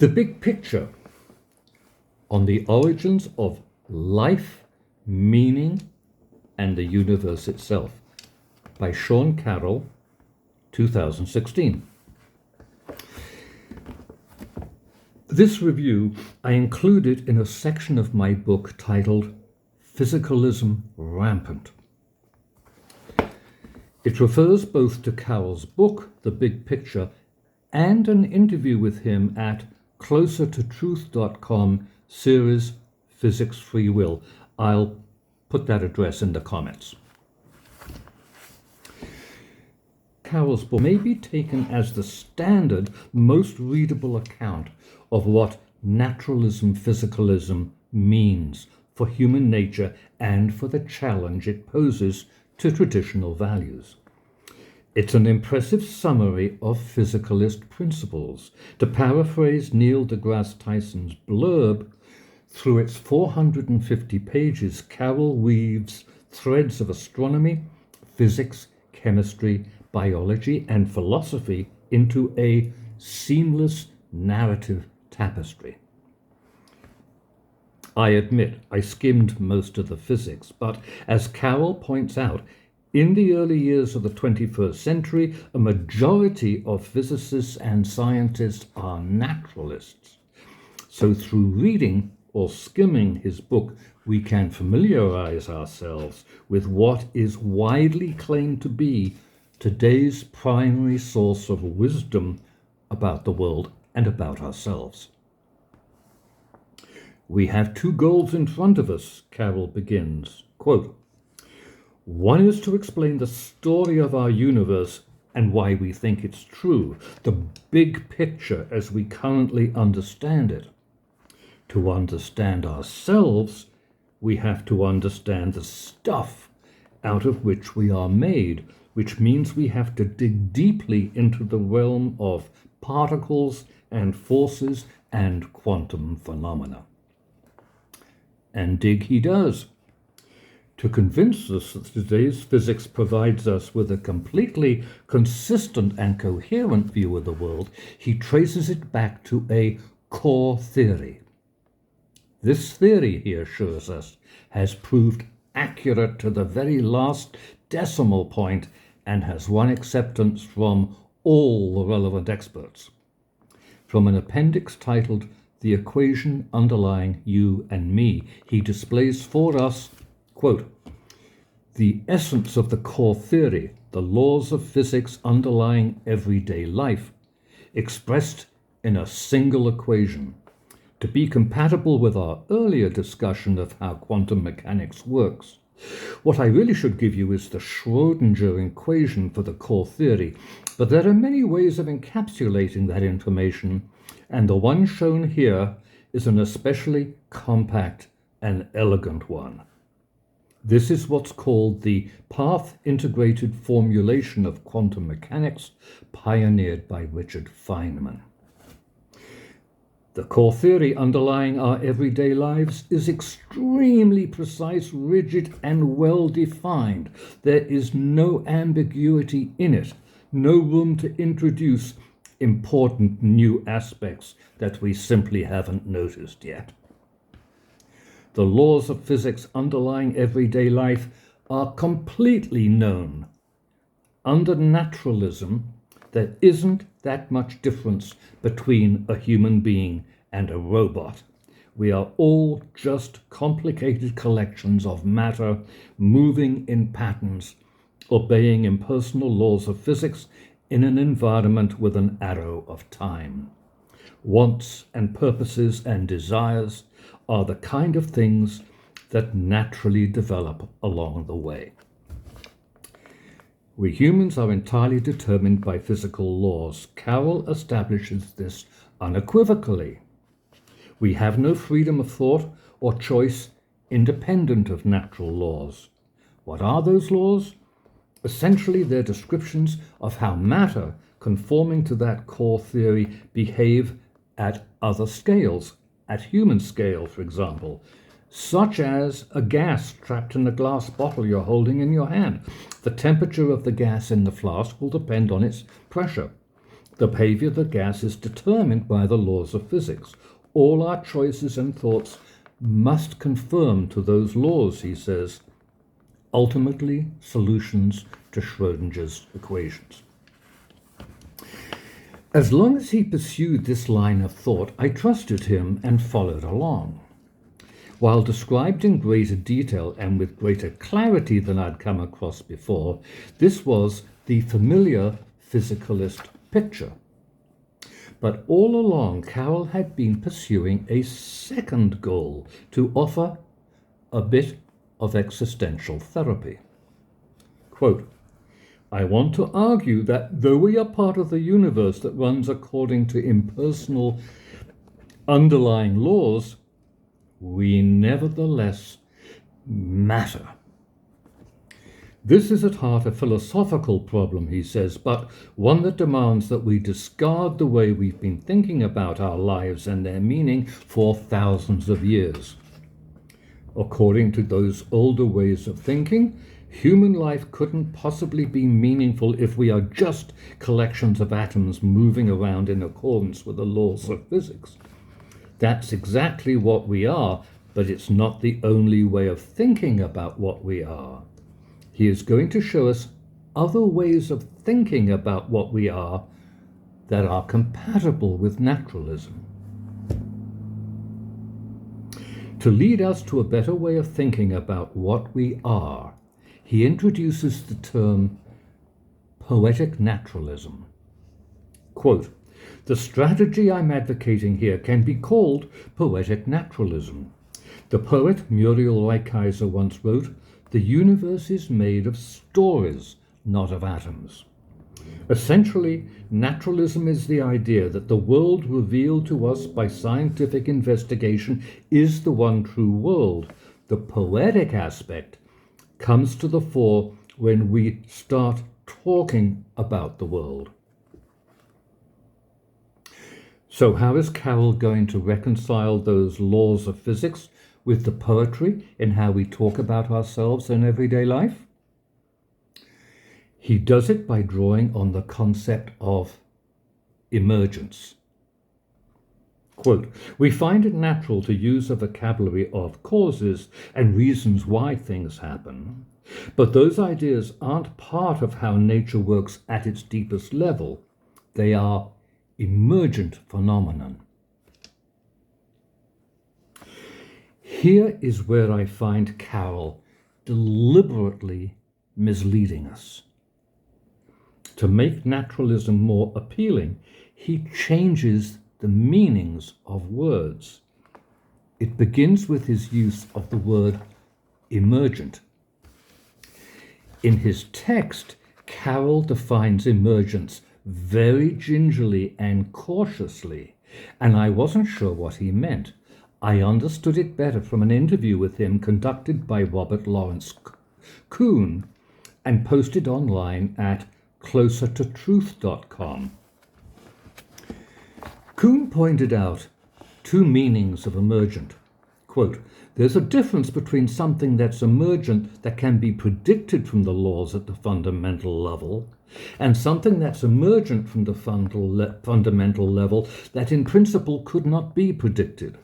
The Big Picture on the Origins of Life, Meaning, and the Universe Itself by Carroll, 2016. This review I included in a section of my book titled Physicalism Rampant. It refers both to Carroll's book, The Big Picture, and an interview with him at closertotruth.com series Physics Free Will. I'll put that address in the comments. Carroll's book may be taken as the standard, most readable account of what naturalism physicalism means for human nature and for the challenge it poses to traditional values. It's an impressive summary of physicalist principles. To paraphrase Neil deGrasse Tyson's blurb, through its 450 pages, Carroll weaves threads of astronomy, physics, chemistry, biology, and philosophy into a seamless narrative tapestry. I admit I skimmed most of the physics, but as Carroll points out, in the early years of the 21st century, a majority of physicists and scientists are naturalists. So through reading or skimming his book, we can familiarize ourselves with what is widely claimed to be today's primary source of wisdom about the world and about ourselves. We have two goals in front of us, Carroll begins, quote, "One is to explain the story of our universe and why we think it's true, the big picture as we currently understand it. To understand ourselves, we have to understand the stuff out of which we are made, which means we have to dig deeply into the realm of particles and forces and quantum phenomena." And dig he does. To convince us that today's physics provides us with a completely consistent and coherent view of the world, he traces it back to a core theory. This theory, he assures us, has proved accurate to the very last decimal point and has won acceptance from all the relevant experts. From an appendix titled "The Equation Underlying You and Me," he displays for us, quote, "the essence of the core theory, the laws of physics underlying everyday life, expressed in a single equation. To be compatible with our earlier discussion of how quantum mechanics works, what I really should give you is the Schrödinger equation for the core theory, but there are many ways of encapsulating that information, and the one shown here is an especially compact and elegant one. This is what's called the path-integrated formulation of quantum mechanics, pioneered by Richard Feynman. The core theory underlying our everyday lives is extremely precise, rigid, and well-defined. There is no ambiguity in it, no room to introduce important new aspects that we simply haven't noticed yet. The laws of physics underlying everyday life are completely known. Under naturalism, there isn't that much difference between a human being and a robot. We are all just complicated collections of matter moving in patterns, obeying impersonal laws of physics in an environment with an arrow of time. Wants and purposes and desires are the kind of things that naturally develop along the way. We humans are entirely determined by physical laws. Carroll establishes this unequivocally. We have no freedom of thought or choice independent of natural laws. What are those laws? Essentially, they're descriptions of how matter, conforming to that core theory, behave at other scales, at human scale, for example, such as a gas trapped in a glass bottle you're holding in your hand. The temperature of the gas in the flask will depend on its pressure. The behavior of the gas is determined by the laws of physics. All our choices and thoughts must conform to those laws, he says. Ultimately, solutions to Schrödinger's equations. As long as he pursued this line of thought, I trusted him and followed along. While described in greater detail and with greater clarity than I'd come across before, this was the familiar physicalist picture. But all along, Carroll had been pursuing a second goal: to offer a bit of existential therapy. Quote, I want to argue that though we are part of the universe that runs according to impersonal underlying laws, we nevertheless matter. This is at heart a philosophical problem, he says, but one that demands that we discard the way we've been thinking about our lives and their meaning for thousands of years. According to those older ways of thinking, human life couldn't possibly be meaningful if we are just collections of atoms moving around in accordance with the laws of physics. That's exactly what we are, but it's not the only way of thinking about what we are. He is going to show us other ways of thinking about what we are that are compatible with naturalism. To lead us to a better way of thinking about what we are, he introduces the term poetic naturalism. Quote, the strategy I'm advocating here can be called poetic naturalism. The poet Muriel Rukeyser once wrote, the universe is made of stories, not of atoms. Essentially, naturalism is the idea that the world revealed to us by scientific investigation is the one true world. The poetic aspect comes to the fore when we start talking about the world. So how is Carroll going to reconcile those laws of physics with the poetry in how we talk about ourselves in everyday life? He does it by drawing on the concept of emergence. Quote, we find it natural to use a vocabulary of causes and reasons why things happen, but those ideas aren't part of how nature works at its deepest level. They are emergent phenomenon. Here is where I find Carroll deliberately misleading us. To make naturalism more appealing, he changes the meanings of words. It begins with his use of the word emergent. In his text, Carroll defines emergence very gingerly and cautiously, and I wasn't sure what he meant. I understood it better from an interview with him conducted by Robert Lawrence Kuhn and posted online at closertotruth.com. Kuhn pointed out two meanings of emergent. Quote, there's a difference between something that's emergent that can be predicted from the laws at the fundamental level and something that's emergent from the fundamental level that in principle could not be predicted.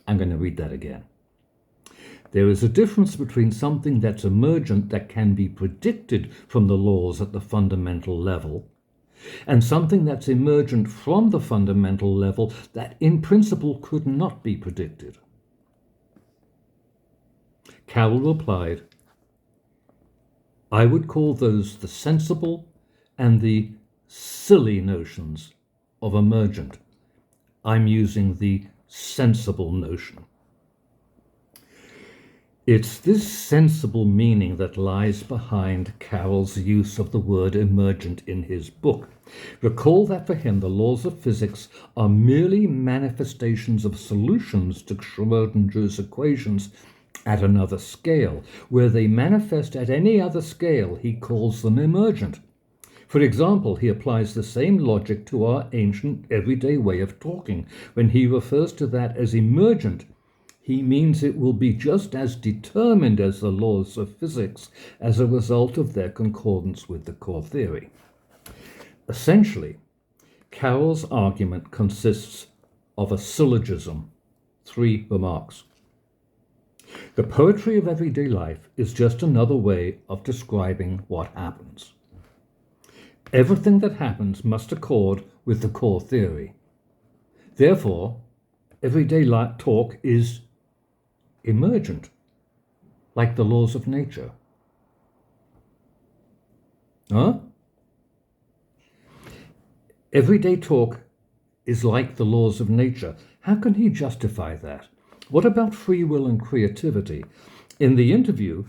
I'm going to read that again. There is a difference between something that's emergent that can be predicted from the laws at the fundamental level and something that's emergent from the fundamental level that in principle could not be predicted. Carroll replied, I would call those the sensible and the silly notions of emergent. I'm using the sensible notion. It's this sensible meaning that lies behind Carroll's use of the word emergent in his book. Recall that for him the laws of physics are merely manifestations of solutions to Schrödinger's equations at another scale. Where they manifest at any other scale, he calls them emergent. For example, he applies the same logic to our ancient everyday way of talking. When he refers to that as emergent, he means it will be just as determined as the laws of physics as a result of their concordance with the core theory. Essentially, Carroll's argument consists of a syllogism, 3 remarks. The poetry of everyday life is just another way of describing what happens. Everything that happens must accord with the core theory. Therefore, everyday talk is emergent, like the laws of nature. Huh? Everyday talk is like the laws of nature. How can he justify that? What about free will and creativity? In the interview,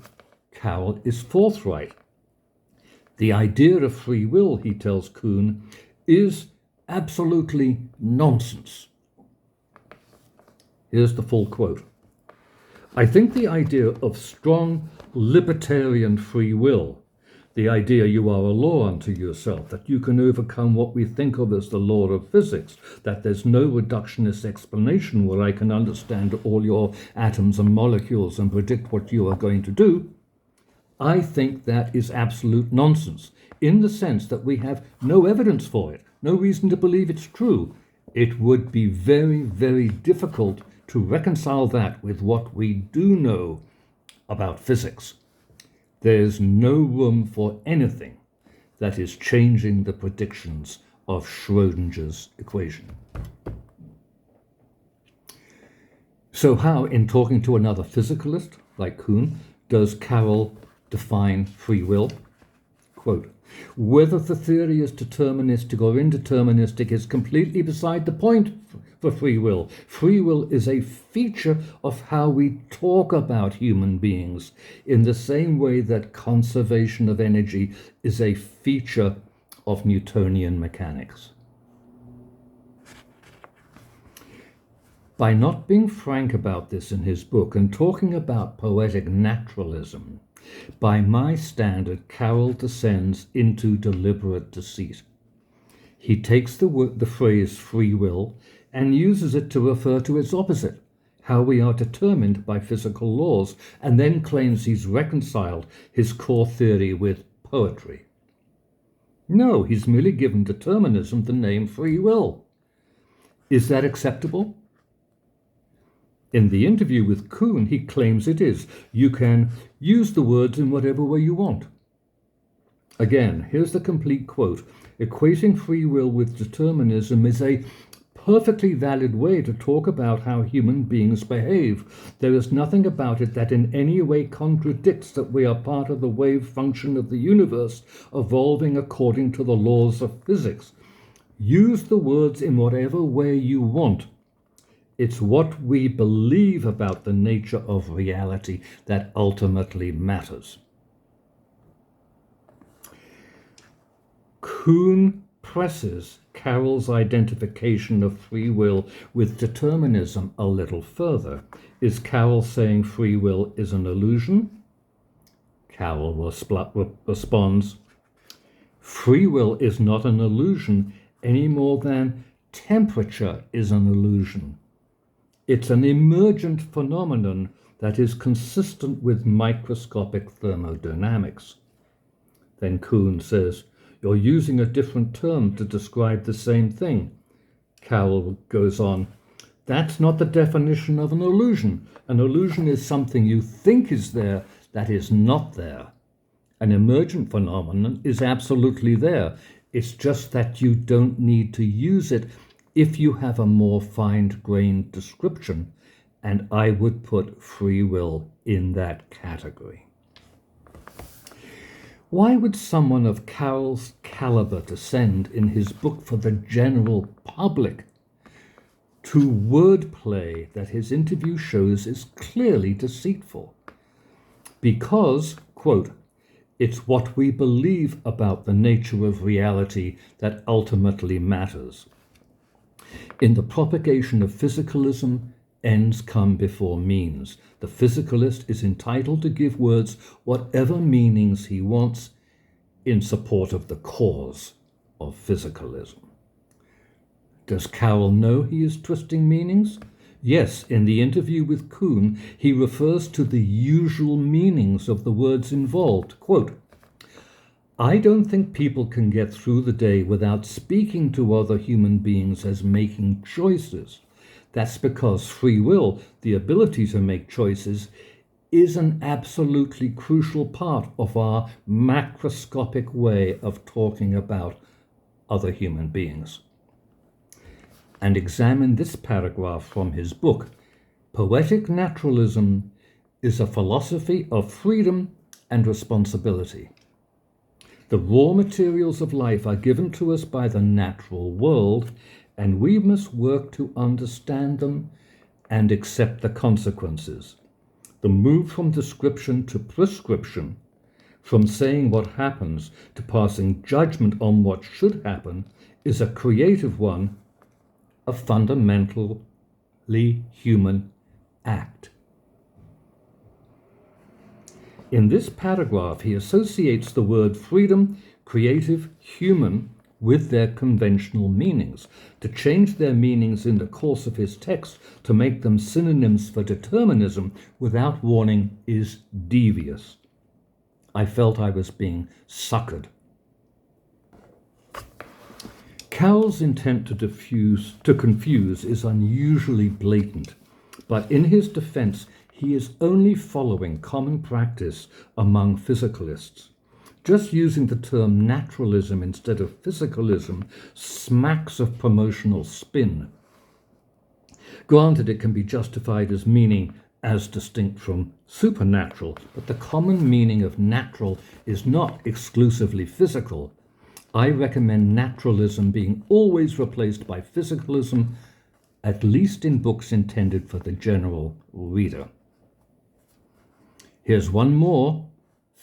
Carroll is forthright. The idea of free will, he tells Kuhn, is absolutely nonsense. Here's the full quote. I think the idea of strong libertarian free will, the idea you are a law unto yourself, that you can overcome what we think of as the law of physics, that there's no reductionist explanation where I can understand all your atoms and molecules and predict what you are going to do, I think that is absolute nonsense, in the sense that we have no evidence for it, no reason to believe it's true. It would be very, very difficult to reconcile that with what we do know about physics. There's no room for anything that is changing the predictions of Schrödinger's equation. So how, in talking to another physicalist like Kuhn, does Carroll define free will? Quote, whether the theory is deterministic or indeterministic is completely beside the point for free will. Free will is a feature of how we talk about human beings, in the same way that conservation of energy is a feature of Newtonian mechanics. By not being frank about this in his book and talking about poetic naturalism, by my standard, Carroll descends into deliberate deceit. He takes the phrase free will and uses it to refer to its opposite, how we are determined by physical laws, and then claims he's reconciled his core theory with poetry. No, he's merely given determinism the name free will. Is that acceptable? In the interview with Kuhn, he claims it is. You can use the words in whatever way you want. Again, here's the complete quote. Equating free will with determinism is a perfectly valid way to talk about how human beings behave. There is nothing about it that in any way contradicts that we are part of the wave function of the universe, evolving according to the laws of physics. Use the words in whatever way you want. It's what we believe about the nature of reality that ultimately matters. Kuhn presses Carroll's identification of free will with determinism a little further. Is Carroll saying free will is an illusion? Carroll responds, free will is not an illusion any more than temperature is an illusion. It's an emergent phenomenon that is consistent with microscopic thermodynamics. Then Kuhn says, you're using a different term to describe the same thing. Carroll goes on, that's not the definition of an illusion. An illusion is something you think is there that is not there. An emergent phenomenon is absolutely there. It's just that you don't need to use it if you have a more fine-grained description, and I would put free will in that category. Why would someone of Carroll's caliber descend in his book for the general public to wordplay that his interview shows is clearly deceitful? Because, quote, it's what we believe about the nature of reality that ultimately matters. In the propagation of physicalism, ends come before means. The physicalist is entitled to give words whatever meanings he wants in support of the cause of physicalism. Does Carroll know he is twisting meanings? Yes, in the interview with Kuhn, he refers to the usual meanings of the words involved. Quote, I don't think people can get through the day without speaking to other human beings as making choices. That's because free will, the ability to make choices, is an absolutely crucial part of our macroscopic way of talking about other human beings. And examine this paragraph from his book. Poetic naturalism is a philosophy of freedom and responsibility. The raw materials of life are given to us by the natural world, and we must work to understand them and accept the consequences. The move from description to prescription, from saying what happens to passing judgment on what should happen, is a creative one, a fundamentally human act. In this paragraph, he associates the word freedom, creative, human with their conventional meanings. To change their meanings in the course of his text to make them synonyms for determinism without warning is devious. I felt I was being suckered. Carroll's intent to confuse is unusually blatant, but in his defense, he is only following common practice among physicalists. Just using the term naturalism instead of physicalism smacks of promotional spin. Granted, it can be justified as meaning as distinct from supernatural, but the common meaning of natural is not exclusively physical. I recommend naturalism being always replaced by physicalism, at least in books intended for the general reader. Here's one more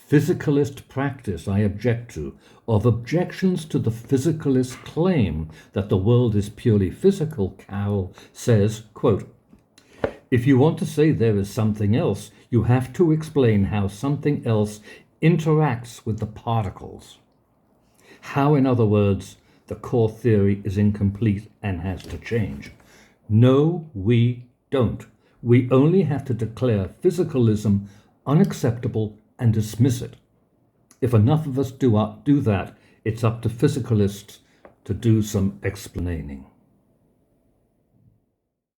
physicalist practice I object to, of objections to the physicalist claim that the world is purely physical. Carroll says, quote, "If you want to say there is something else, you have to explain how something else interacts with the particles. How, in other words, the core theory is incomplete and has to change." No, we don't. We only have to declare physicalism unacceptable and dismiss it. If enough of us do that, it's up to physicalists to do some explaining.